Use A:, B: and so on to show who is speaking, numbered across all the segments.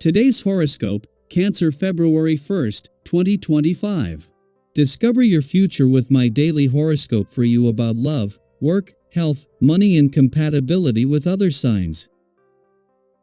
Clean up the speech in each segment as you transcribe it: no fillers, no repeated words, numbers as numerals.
A: Today's horoscope, Cancer February 1st, 2025. Discover your future with my daily horoscope for you about love, work, health, money and compatibility with other signs.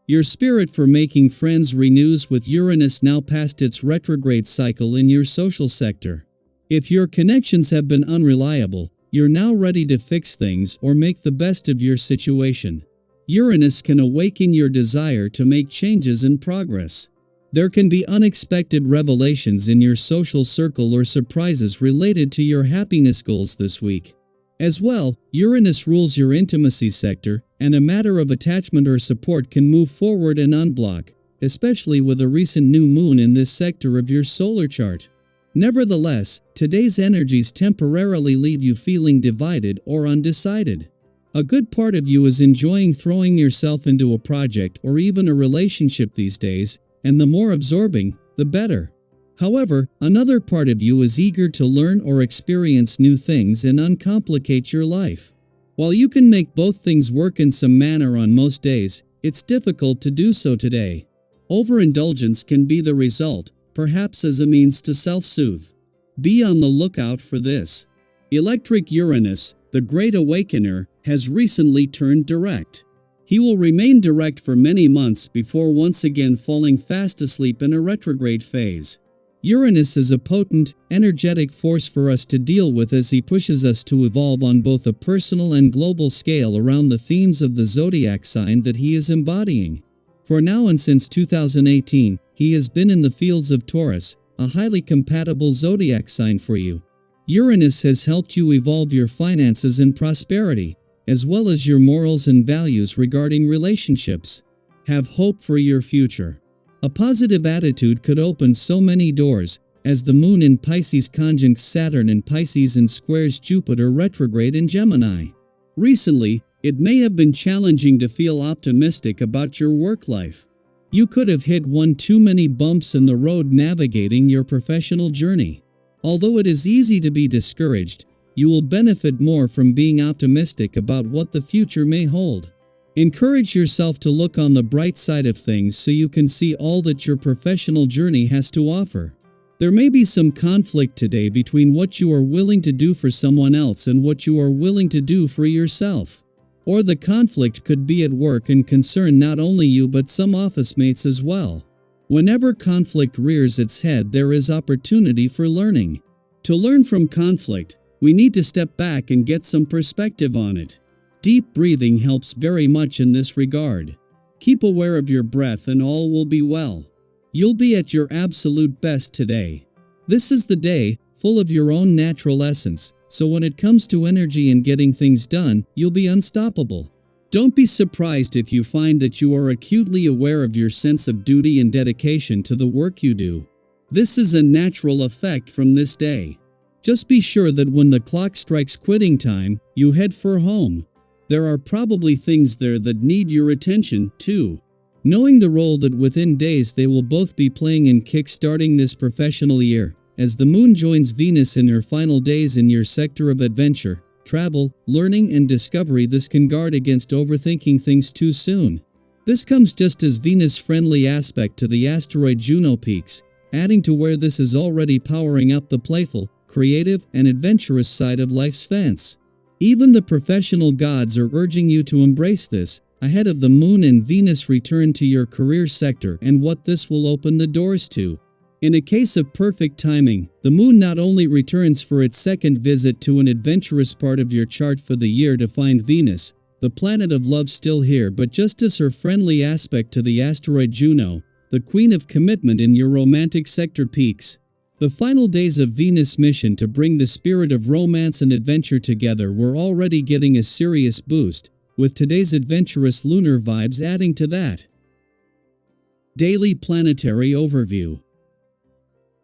A: Your spirit for making friends renews with Uranus now past its retrograde cycle in your social sector. If your connections have been unreliable, you're now ready to fix things or make the best of your situation. Uranus can awaken your desire to make changes and progress. There can be unexpected revelations in your social circle or surprises related to your happiness goals this week. As well, Uranus rules your intimacy sector, and a matter of attachment or support can move forward and unblock, especially with a recent new moon in this sector of your solar chart. Nevertheless, today's energies temporarily leave you feeling divided or undecided. A good part of you is enjoying throwing yourself into a project or even a relationship these days, and the more absorbing, the better. However, another part of you is eager to learn or experience new things and uncomplicate your life. While you can make both things work in some manner on most days, it's difficult to do so today. Overindulgence can be the result, perhaps as a means to self-soothe. Be on the lookout for this. Electric Uranus, the Great Awakener, has recently turned direct. He will remain direct for many months before once again falling fast asleep in a retrograde phase. Uranus is a potent, energetic force for us to deal with as he pushes us to evolve on both a personal and global scale around the themes of the zodiac sign that he is embodying. For now and since 2018, he has been in the fields of Taurus, a highly compatible zodiac sign for you. Uranus has helped you evolve your finances and prosperity, as well as your morals and values regarding relationships. Have hope for your future. A positive attitude could open so many doors, as the moon in Pisces conjuncts Saturn in Pisces and squares Jupiter retrograde in Gemini. Recently, it may have been challenging to feel optimistic about your work life. You could have hit one too many bumps in the road navigating your professional journey. Although it is easy to be discouraged, you will benefit more from being optimistic about what the future may hold. Encourage yourself to look on the bright side of things so you can see all that your professional journey has to offer. There may be some conflict today between what you are willing to do for someone else and what you are willing to do for yourself. Or the conflict could be at work and concern not only you but some office mates as well. Whenever conflict rears its head, there is opportunity for learning. To learn from conflict, we need to step back and get some perspective on it. Deep breathing helps very much in this regard. Keep aware of your breath and all will be well. You'll be at your absolute best today. This is the day, full of your own natural essence, so when it comes to energy and getting things done, you'll be unstoppable. Don't be surprised if you find that you are acutely aware of your sense of duty and dedication to the work you do. This is a natural effect from this day. Just be sure that when the clock strikes quitting time, you head for home. There are probably things there that need your attention, too. Knowing the role that within days they will both be playing in kick-starting this professional year, as the moon joins Venus in her final days in your sector of adventure, travel, learning and discovery, this can guard against overthinking things too soon. This comes just as Venus' friendly aspect to the asteroid Juno peaks, adding to where this is already powering up the playful, creative and adventurous side of life's fence. Even the professional gods are urging you to embrace this, ahead of the moon and Venus return to your career sector and what this will open the doors to. In a case of perfect timing, the moon not only returns for its second visit to an adventurous part of your chart for the year to find Venus, the planet of love, still here, but just as her friendly aspect to the asteroid Juno, the queen of commitment in your romantic sector, peaks. The final days of Venus' mission to bring the spirit of romance and adventure together were already getting a serious boost, with today's adventurous lunar vibes adding to that. Daily Planetary Overview.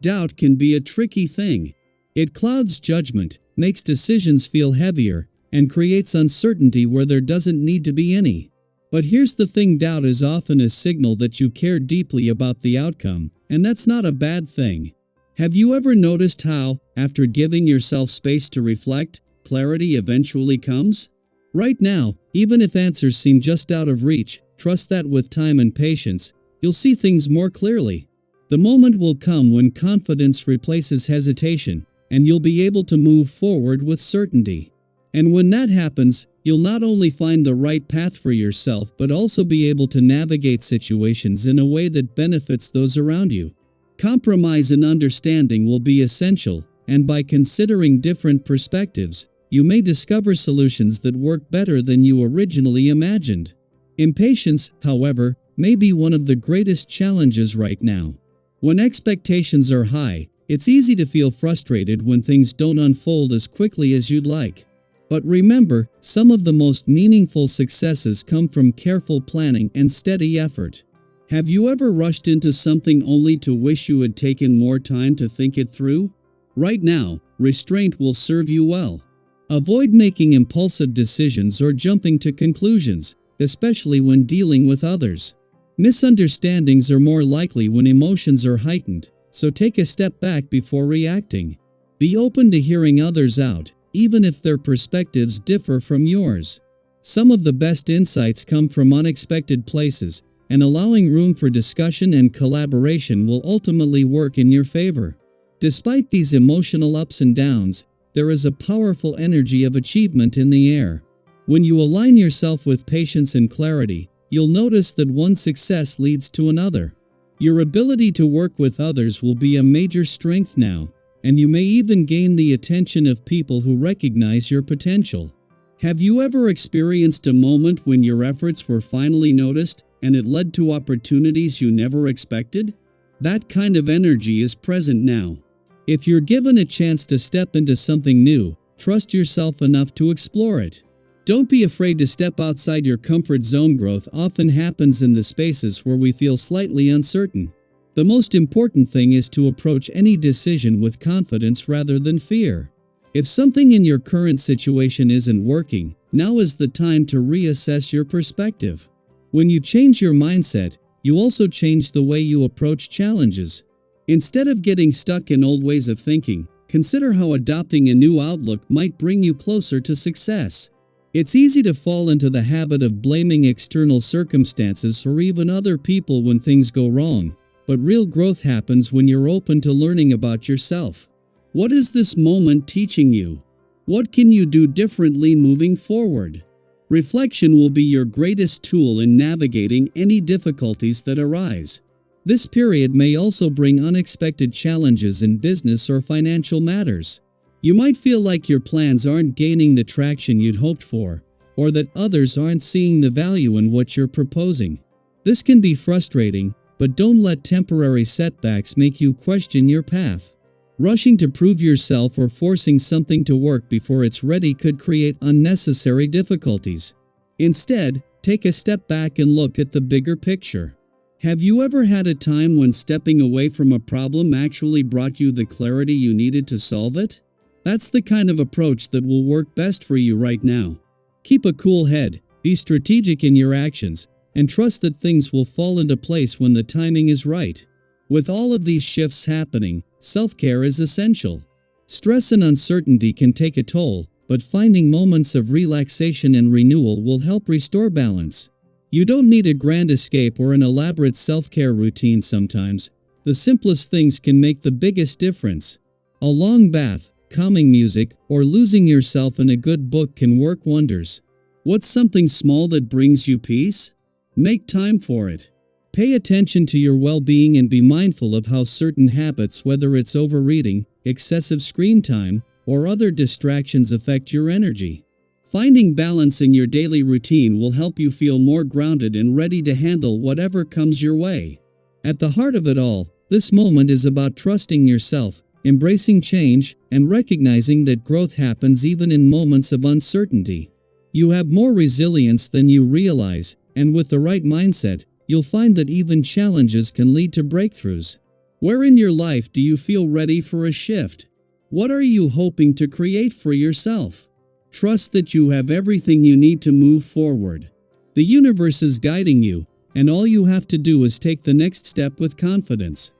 A: Doubt can be a tricky thing. It clouds judgment, makes decisions feel heavier, and creates uncertainty where there doesn't need to be any. But here's the thing, doubt is often a signal that you care deeply about the outcome, and that's not a bad thing. Have you ever noticed how, after giving yourself space to reflect, clarity eventually comes? Right now, even if answers seem just out of reach, trust that with time and patience, you'll see things more clearly. The moment will come when confidence replaces hesitation, and you'll be able to move forward with certainty. And when that happens, you'll not only find the right path for yourself but also be able to navigate situations in a way that benefits those around you. Compromise and understanding will be essential, and by considering different perspectives, you may discover solutions that work better than you originally imagined. Impatience, however, may be one of the greatest challenges right now. When expectations are high, it's easy to feel frustrated when things don't unfold as quickly as you'd like. But remember, some of the most meaningful successes come from careful planning and steady effort. Have you ever rushed into something only to wish you had taken more time to think it through? Right now, restraint will serve you well. Avoid making impulsive decisions or jumping to conclusions, especially when dealing with others. Misunderstandings are more likely when emotions are heightened, so take a step back before reacting. Be open to hearing others out, even if their perspectives differ from yours. Some of the best insights come from unexpected places, and allowing room for discussion and collaboration will ultimately work in your favor. Despite these emotional ups and downs, there is a powerful energy of achievement in the air. When you align yourself with patience and clarity, you'll notice that one success leads to another. Your ability to work with others will be a major strength now, and you may even gain the attention of people who recognize your potential. Have you ever experienced a moment when your efforts were finally noticed, and it led to opportunities you never expected? That kind of energy is present now. If you're given a chance to step into something new, trust yourself enough to explore it. Don't be afraid to step outside your comfort zone. Growth often happens in the spaces where we feel slightly uncertain. The most important thing is to approach any decision with confidence rather than fear. If something in your current situation isn't working, now is the time to reassess your perspective. When you change your mindset, you also change the way you approach challenges. Instead of getting stuck in old ways of thinking, consider how adopting a new outlook might bring you closer to success. It's easy to fall into the habit of blaming external circumstances or even other people when things go wrong, but real growth happens when you're open to learning about yourself. What is this moment teaching you? What can you do differently moving forward? Reflection will be your greatest tool in navigating any difficulties that arise. This period may also bring unexpected challenges in business or financial matters. You might feel like your plans aren't gaining the traction you'd hoped for, or that others aren't seeing the value in what you're proposing. This can be frustrating, but don't let temporary setbacks make you question your path. Rushing to prove yourself or forcing something to work before it's ready could create unnecessary difficulties. Instead, take a step back and look at the bigger picture. Have you ever had a time when stepping away from a problem actually brought you the clarity you needed to solve it? That's the kind of approach that will work best for you right now. Keep a cool head, be strategic in your actions, and trust that things will fall into place when the timing is right. With all of these shifts happening, self-care is essential. Stress and uncertainty can take a toll, but finding moments of relaxation and renewal will help restore balance. You don't need a grand escape or an elaborate self-care routine sometimes. The simplest things can make the biggest difference. A long bath, calming music, or losing yourself in a good book can work wonders. What's something small that brings you peace? Make time for it. Pay attention to your well-being and be mindful of how certain habits, whether it's overreading, excessive screen time, or other distractions, affect your energy. Finding balance in your daily routine will help you feel more grounded and ready to handle whatever comes your way. At the heart of it all, this moment is about trusting yourself, embracing change, and recognizing that growth happens even in moments of uncertainty. You have more resilience than you realize, and with the right mindset, you'll find that even challenges can lead to breakthroughs. Where in your life do you feel ready for a shift? What are you hoping to create for yourself? Trust that you have everything you need to move forward. The universe is guiding you, and all you have to do is take the next step with confidence.